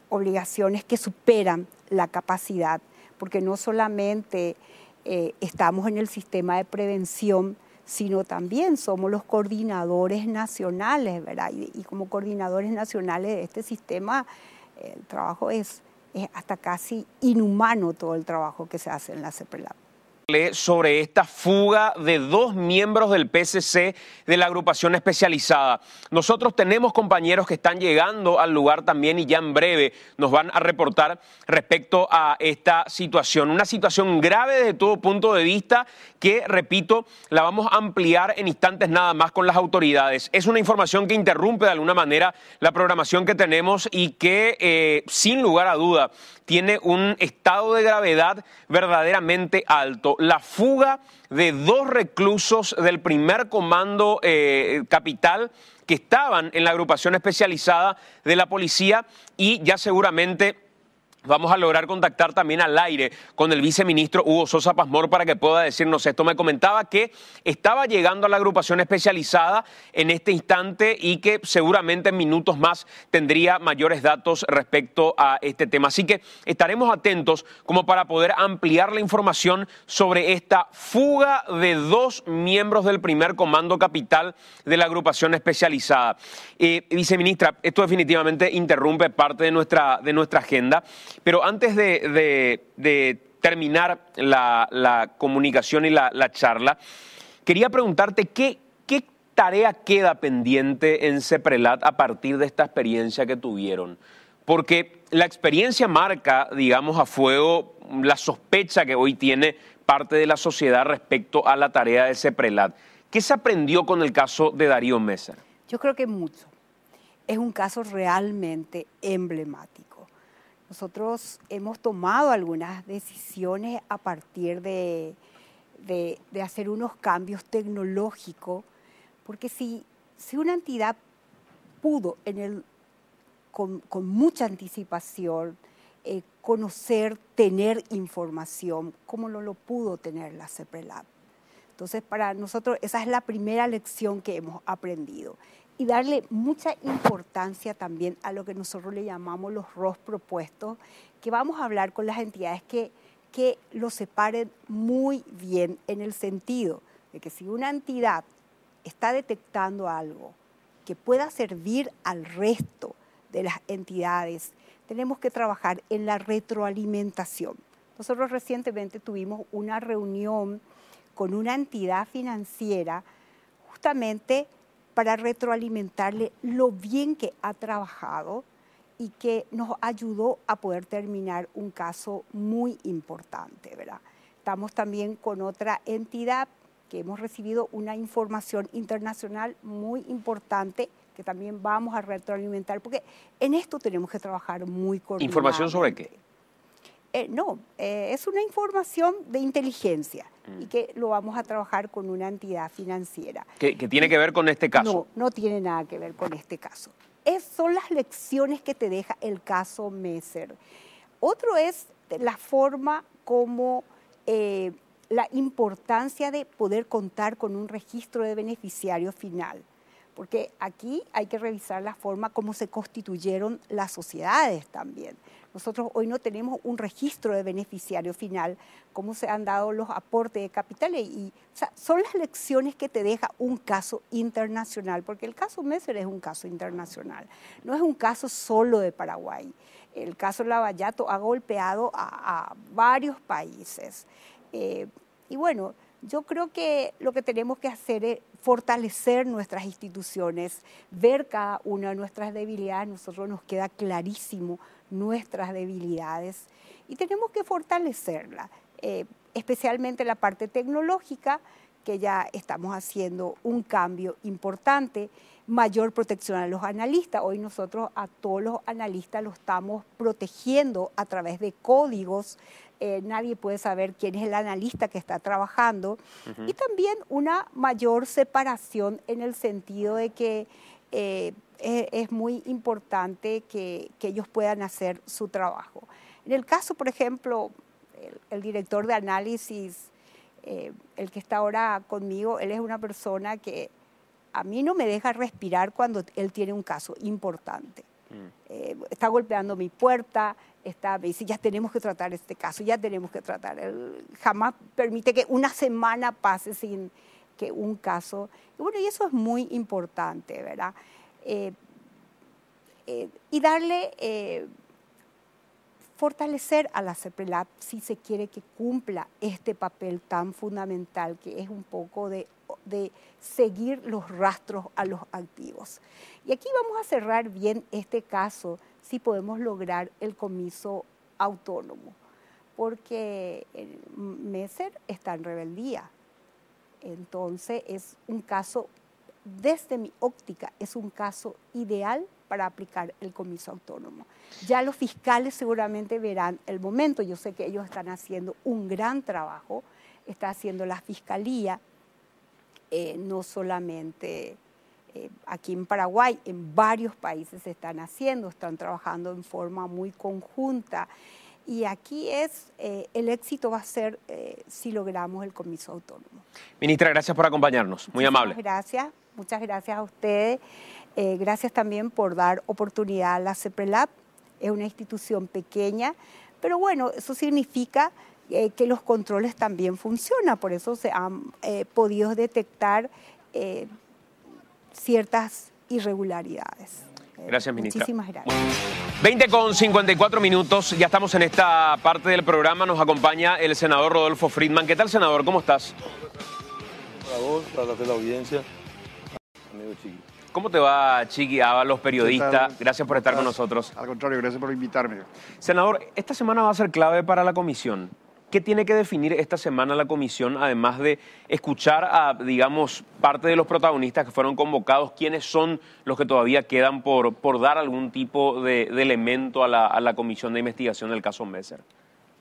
obligaciones que superan la capacidad, porque no solamente estamos en el sistema de prevención, sino también somos los coordinadores nacionales, ¿verdad? Y como coordinadores nacionales de este sistema, el trabajo es hasta casi inhumano, todo el trabajo que se hace en la CEPRELAT. Sobre esta fuga de 2 miembros del PSC de la agrupación especializada. Nosotros tenemos compañeros que están llegando al lugar también y ya en breve nos van a reportar respecto a esta situación. Una situación grave desde todo punto de vista que, repito, la vamos a ampliar en instantes nada más con las autoridades. Es una información que interrumpe de alguna manera la programación que tenemos y que, sin lugar a duda, tiene un estado de gravedad verdaderamente alto. La fuga de 2 reclusos del primer comando capital que estaban en la agrupación especializada de la policía, y ya seguramente vamos a lograr contactar también al aire con el viceministro Hugo Sosa Pazmor para que pueda decirnos esto. Me comentaba que estaba llegando a la agrupación especializada en este instante y que seguramente en minutos más tendría mayores datos respecto a este tema. Así que estaremos atentos como para poder ampliar la información sobre esta fuga de 2 miembros del primer comando capital de la agrupación especializada. Viceministra, esto definitivamente interrumpe parte de nuestra agenda. Pero antes de terminar la comunicación y la charla, quería preguntarte qué tarea queda pendiente en CEPRELAT a partir de esta experiencia que tuvieron. Porque la experiencia marca, digamos, a fuego la sospecha que hoy tiene parte de la sociedad respecto a la tarea del CEPRELAT. ¿Qué se aprendió con el caso de Darío Messer? Yo creo que mucho. Es un caso realmente emblemático. Nosotros hemos tomado algunas decisiones a partir de hacer unos cambios tecnológicos, porque si una entidad pudo con mucha anticipación conocer, tener información, ¿cómo no lo pudo tener la CEPRELAT? Entonces, para nosotros esa es la primera lección que hemos aprendido. Y darle mucha importancia también a lo que nosotros le llamamos los ROS propuestos, que vamos a hablar con las entidades que lo separen muy bien, en el sentido de que si una entidad está detectando algo que pueda servir al resto de las entidades, tenemos que trabajar en la retroalimentación. Nosotros recientemente tuvimos una reunión con una entidad financiera justamente para retroalimentarle lo bien que ha trabajado y que nos ayudó a poder terminar un caso muy importante, ¿verdad? Estamos también con otra entidad que hemos recibido una información internacional muy importante que también vamos a retroalimentar, porque en esto tenemos que trabajar muy coordinadamente. ¿Información sobre qué? Es una información de inteligencia y que lo vamos a trabajar con una entidad financiera. ¿Que tiene que ver con este caso? No tiene nada que ver con este caso. Son las lecciones que te deja el caso Messer. Otro es la forma como la importancia de poder contar con un registro de beneficiario final. Porque aquí hay que revisar la forma como se constituyeron las sociedades también. Nosotros hoy no tenemos un registro de beneficiario final, cómo se han dado los aportes de capitales. O sea, son las lecciones que te deja un caso internacional, porque el caso Messer es un caso internacional, no es un caso solo de Paraguay. El caso Lavallato ha golpeado a varios países. Y bueno, yo creo que lo que tenemos que hacer es fortalecer nuestras instituciones, ver cada una de nuestras debilidades. A nosotros nos queda clarísimo nuestras debilidades y tenemos que fortalecerlas, especialmente la parte tecnológica, que ya estamos haciendo un cambio importante, mayor protección a los analistas. Hoy nosotros a todos los analistas los estamos protegiendo a través de códigos. Nadie puede saber quién es el analista que está trabajando. Y también una mayor separación en el sentido de que es muy importante que ellos puedan hacer su trabajo. En el caso, por ejemplo, el director de análisis, el que está ahora conmigo, él es una persona que a mí no me deja respirar cuando él tiene un caso importante. Está golpeando mi puerta, me dice, ya tenemos que tratar este caso, ya tenemos que tratar. Él jamás permite que una semana pase sin que un caso... Y bueno, y eso es muy importante, ¿verdad? Y darle... fortalecer a la CEPRELAT si se quiere que cumpla este papel tan fundamental que es un poco de seguir los rastros a los activos. Y aquí vamos a cerrar bien este caso si podemos lograr el comiso autónomo, porque Messer está en rebeldía. Entonces es un caso, desde mi óptica, es un caso ideal para aplicar el comiso autónomo. Ya los fiscales seguramente verán el momento. Yo sé que ellos están haciendo un gran trabajo, está haciendo la fiscalía, no solamente aquí en Paraguay, en varios países se están haciendo, están trabajando en forma muy conjunta. Y aquí el éxito va a ser si logramos el comiso autónomo. Ministra, gracias por acompañarnos, muy amable. Muchas gracias a ustedes. Gracias también por dar oportunidad a la CEPRELAT. Es una institución pequeña, pero bueno, eso significa que los controles también funcionan. Por eso se han podido detectar ciertas irregularidades. Gracias, ministra. Muchísimas gracias. 20:54, ya estamos en esta parte del programa. Nos acompaña el senador Rodolfo Friedman. ¿Qué tal, senador? ¿Cómo estás? Para vos, para la audiencia, amigo chiquito. ¿Cómo te va, Chiqui Ábalos, periodista? Gracias por estar con nosotros. Al contrario, gracias por invitarme. Senador, esta semana va a ser clave para la comisión. ¿Qué tiene que definir esta semana la comisión, además de escuchar a, digamos, parte de los protagonistas que fueron convocados? ¿Quiénes son los que todavía quedan por dar algún tipo de elemento a la comisión de investigación del caso Messer?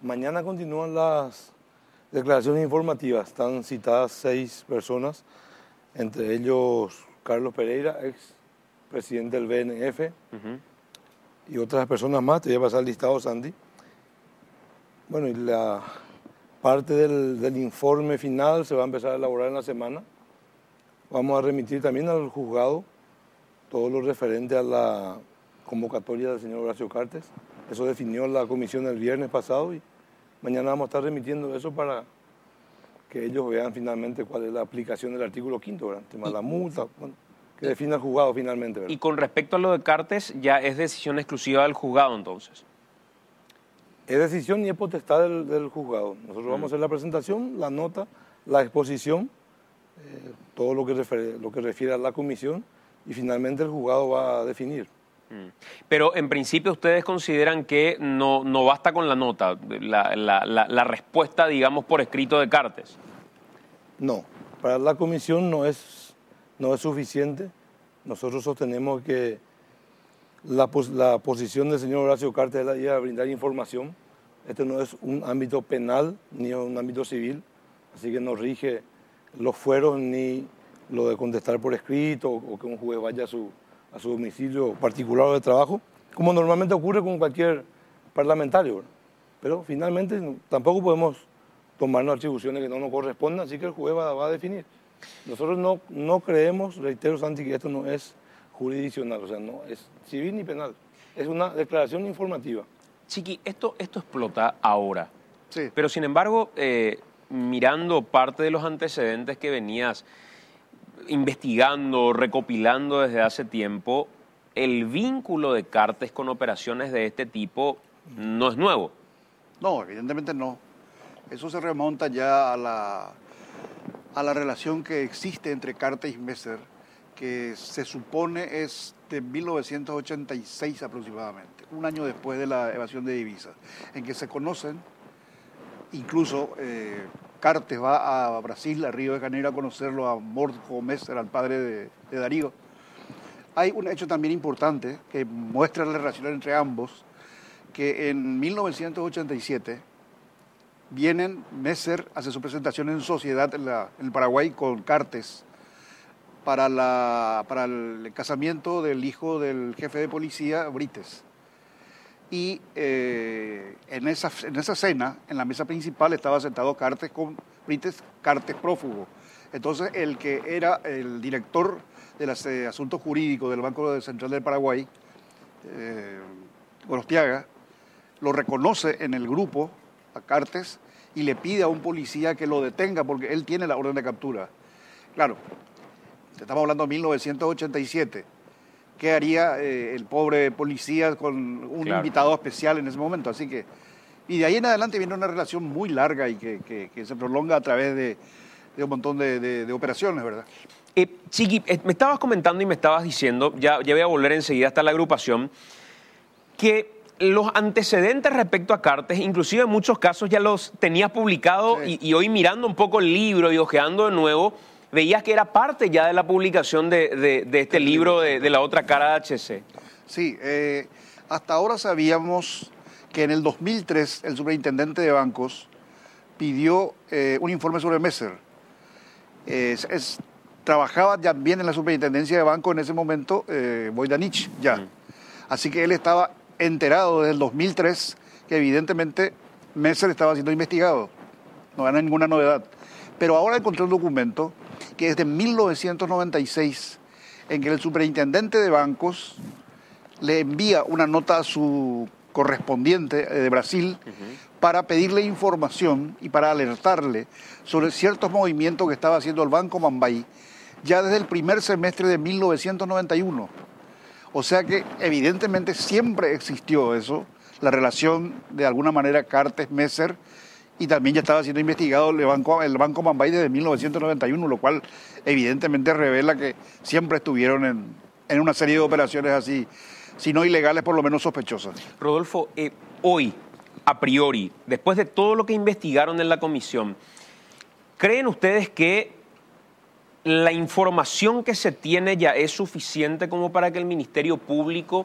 Mañana continúan las declaraciones informativas. Están citadas 6 personas, entre ellos Carlos Pereira, ex presidente del BNF, y otras personas más. Te voy a pasar el listado, Sandy. Bueno, y la parte del informe final se va a empezar a elaborar en la semana. Vamos a remitir también al juzgado todo lo referente a la convocatoria del señor Horacio Cartes. Eso definió la comisión el viernes pasado y mañana vamos a estar remitiendo eso para que ellos vean finalmente cuál es la aplicación del artículo 5º, ¿verdad? El tema de la multa, bueno, que define el juzgado finalmente, ¿verdad? Y con respecto a lo de Cartes, ya es decisión exclusiva del juzgado entonces. Es decisión y es potestad del juzgado. Nosotros vamos a hacer la presentación, la nota, la exposición, todo lo que refiere a la comisión y finalmente el juzgado va a definir. Pero en principio ustedes consideran que no basta con la nota, la respuesta, digamos, por escrito de Cartes. No, para la comisión no es suficiente. Nosotros sostenemos que la posición del señor Horacio Cartes es la de brindar información. Este no es un ámbito penal ni un ámbito civil, así que no rige los fueros ni lo de contestar por escrito o que un juez vaya a su domicilio particular o de trabajo, como normalmente ocurre con cualquier parlamentario, ¿verdad? Pero finalmente tampoco podemos tomarnos atribuciones que no nos correspondan, así que el juez va a definir. Nosotros no creemos, reitero, Santi, que esto no es jurisdiccional, o sea, no es civil ni penal, es una declaración informativa. Chiqui, esto explota ahora, Sí. pero sin embargo, mirando parte de los antecedentes que venías investigando, recopilando desde hace tiempo, el vínculo de Cartes con operaciones de este tipo no es nuevo. No, evidentemente no. Eso se remonta ya a la relación que existe entre Cartes y Messer, que se supone es de 1986 aproximadamente, un año después de la evasión de divisas, en que se conocen, incluso Cartes va a Brasil, a Río de Janeiro, a conocerlo a Mordjo Messer, al padre de Darío. Hay un hecho también importante que muestra la relación entre ambos, que en 1987 Messer hace su presentación en sociedad en el Paraguay con Cartes para el casamiento del hijo del jefe de policía, Brites. Y en esa cena, en la mesa principal, estaba sentado Cartes con Brites, Cartes prófugo. Entonces, el que era el director de los asuntos jurídicos del Banco Central del Paraguay, Gorostiaga, lo reconoce en el grupo a Cartes y le pide a un policía que lo detenga porque él tiene la orden de captura. Claro, estamos hablando de 1987. ¿Qué haría el pobre policía con un invitado especial en ese momento? Así que, y de ahí en adelante viene una relación muy larga y que se prolonga a través de un montón de operaciones, ¿verdad? Chiqui, me estabas comentando y me estabas diciendo, ya voy a volver enseguida hasta la agrupación, que los antecedentes respecto a Cartes, inclusive en muchos casos ya los tenías publicado, sí. y hoy mirando un poco el libro y hojeando de nuevo, veías que era parte ya de la publicación de este libro de La Otra Cara de HC. Sí, hasta ahora sabíamos que en el 2003 el superintendente de bancos pidió un informe sobre Messer. Trabajaba ya bien en la superintendencia de bancos en ese momento Boydanich ya. Así que él estaba enterado desde el 2003 que evidentemente Messer estaba siendo investigado. No era ninguna novedad. Pero ahora encontré un documento que es de 1996, en que el superintendente de bancos le envía una nota a su correspondiente de Brasil para pedirle información y para alertarle sobre ciertos movimientos que estaba haciendo el Banco Mambay ya desde el primer semestre de 1991. O sea que evidentemente siempre existió eso, la relación de alguna manera Cartes-Messer, y también ya estaba siendo investigado el Banco Mambay desde 1991, lo cual evidentemente revela que siempre estuvieron en una serie de operaciones así, si no ilegales, por lo menos sospechosas. Rodolfo, hoy, a priori, después de todo lo que investigaron en la comisión, ¿creen ustedes que la información que se tiene ya es suficiente como para que el Ministerio Público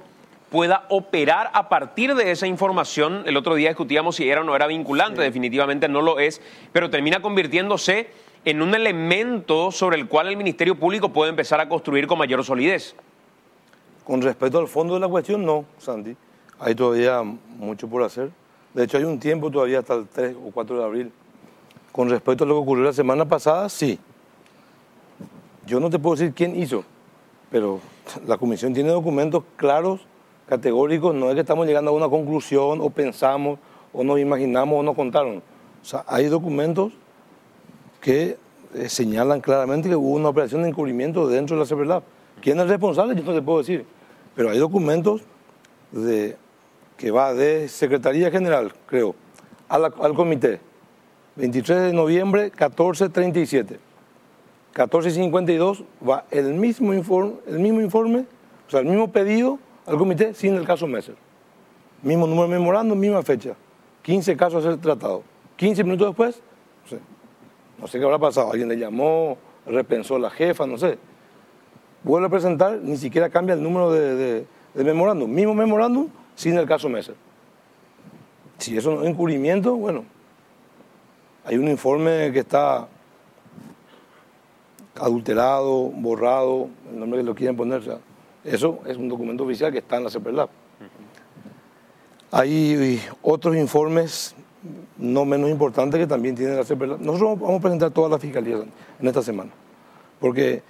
pueda operar a partir de esa información? El otro día discutíamos si era o no era vinculante, sí. Definitivamente no lo es, pero termina convirtiéndose en un elemento sobre el cual el Ministerio Público puede empezar a construir con mayor solidez. Con respecto al fondo de la cuestión, no, Santi. Hay todavía mucho por hacer. De hecho, hay un tiempo todavía hasta el 3 o 4 de abril. Con respecto a lo que ocurrió la semana pasada, sí. Yo no te puedo decir quién hizo, pero la comisión tiene documentos claros, categóricos. No es que estamos llegando a una conclusión, o pensamos, o nos imaginamos, o nos contaron. O sea, hay documentos que señalan claramente que hubo una operación de encubrimiento dentro de la CEPRELAB. ¿Quién es el responsable? Yo no te puedo decir. Pero hay documentos que va de Secretaría General, creo, al comité. 23 de noviembre, 14:37. 14:52 va el mismo informe, o sea, el mismo pedido al comité sin el caso Messer. Mismo número de memorando, misma fecha. 15 casos a ser tratados. 15 minutos después, no sé qué habrá pasado. Alguien le llamó, repensó la jefa, no sé. Vuelve a presentar, ni siquiera cambia el número de memorándum. Mismo memorándum, sin el caso Messer. Si eso no es encubrimiento, bueno, hay un informe que está adulterado, borrado, el nombre que lo quieren poner. O sea, eso es un documento oficial que está en la CEPRELAB. Hay otros informes no menos importantes que también tiene la CEPRELAB. Nosotros vamos a presentar todas las fiscalías en esta semana, porque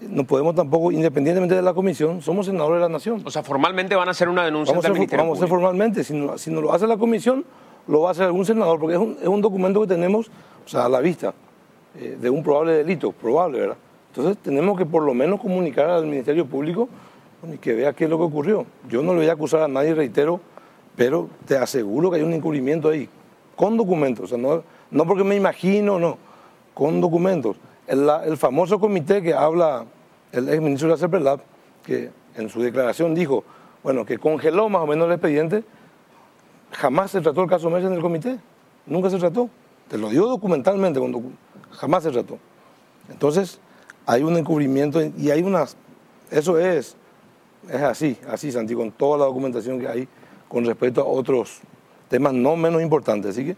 no podemos tampoco, independientemente de la comisión, somos senadores de la Nación. O sea, formalmente van a hacer una denuncia ante el Ministerio Público. Vamos a hacer formalmente. Si no lo hace la comisión, lo va a hacer algún senador, porque es un documento que tenemos, o sea, a la vista, de un probable delito, probable, ¿verdad? Entonces tenemos que por lo menos comunicar al Ministerio Público y que vea qué es lo que ocurrió. Yo no le voy a acusar a nadie, reitero, pero te aseguro que hay un encubrimiento ahí, con documentos, o sea, no porque me imagino, no, con documentos. El famoso comité que habla el exministro de la CEPRELAB, que en su declaración dijo, bueno, que congeló más o menos el expediente, jamás se trató el caso Messer en el comité, nunca se trató. Te lo digo documentalmente, jamás se trató. Entonces, hay un encubrimiento y hay unas... Eso es así, Santi, con toda la documentación que hay con respecto a otros temas no menos importantes. Así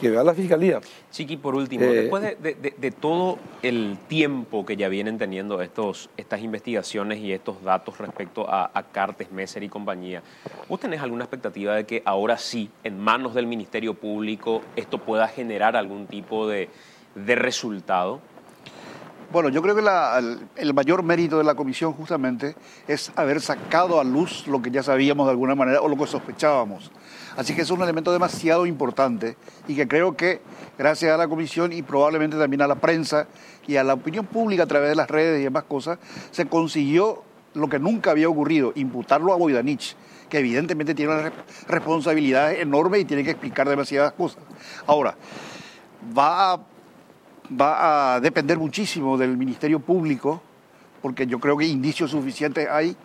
que vea la Fiscalía. Chiqui, por último, después de todo el tiempo que ya vienen teniendo estas investigaciones y estos datos respecto a Cartes, Messer y compañía, ¿vos tenés alguna expectativa de que ahora sí, en manos del Ministerio Público, esto pueda generar algún tipo de resultado? Bueno, yo creo que el mayor mérito de la comisión justamente es haber sacado a luz lo que ya sabíamos de alguna manera o lo que sospechábamos. Así que es un elemento demasiado importante y que creo que gracias a la comisión y probablemente también a la prensa y a la opinión pública a través de las redes y demás cosas, se consiguió lo que nunca había ocurrido, imputarlo a Voidanich, que evidentemente tiene una responsabilidad enorme y tiene que explicar demasiadas cosas. Ahora, va a depender muchísimo del Ministerio Público, porque yo creo que indicios suficientes hay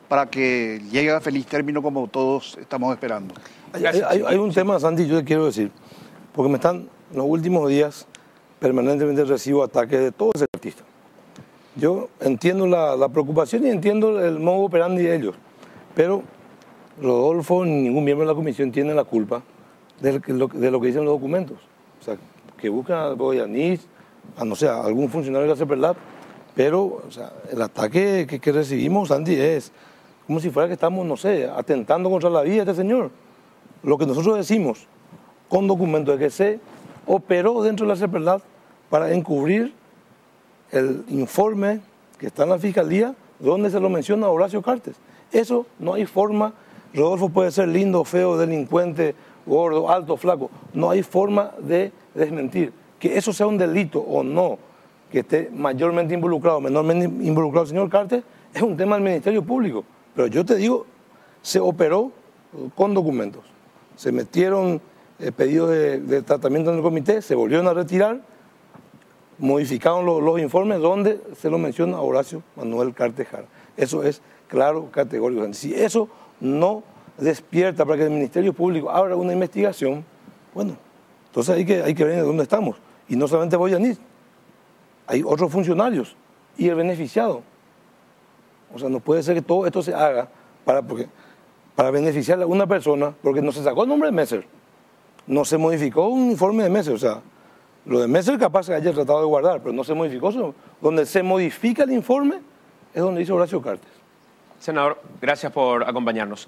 para que llegue a feliz término como todos estamos esperando. Hay un tema, Santi, yo te quiero decir, porque en los últimos días permanentemente recibo ataques de todos los artistas. Yo entiendo la preocupación y entiendo el modo operandi de ellos, pero Rodolfo ni ningún miembro de la comisión tiene la culpa de lo que dicen los documentos. O sea, que buscan a Voidanich, no sé, a algún funcionario de la CEPRELAB, pero o sea, el ataque que recibimos, Santi, es como si fuera que estamos, no sé, atentando contra la vida de este señor. Lo que nosotros decimos con documentos es que se operó dentro de la CEPRELAB para encubrir el informe que está en la Fiscalía donde se lo menciona a Horacio Cartes. Eso no hay forma. Rodolfo puede ser lindo, feo, delincuente, gordo, alto, flaco. No hay forma de desmentir. Que eso sea un delito o no, que esté mayormente involucrado, menormente involucrado el señor Cartes, es un tema del Ministerio Público. Pero yo te digo, se operó con documentos. Se metieron pedidos de tratamiento en el comité, se volvieron a retirar, modificaron los informes donde se lo menciona a Horacio Manuel Cartes Jara. Eso es claro, categórico. Si eso no despierta para que el Ministerio Público abra una investigación, bueno, entonces hay que ver de dónde estamos. Y no solamente Boyanich, hay otros funcionarios y el beneficiado. O sea, no puede ser que todo esto se haga para beneficiar a una persona, porque no se sacó el nombre de Messer, no se modificó un informe de Messer. O sea, lo de Messer capaz se haya tratado de guardar, pero no se modificó. Donde se modifica el informe es donde dice Horacio Cartes. Senador, gracias por acompañarnos.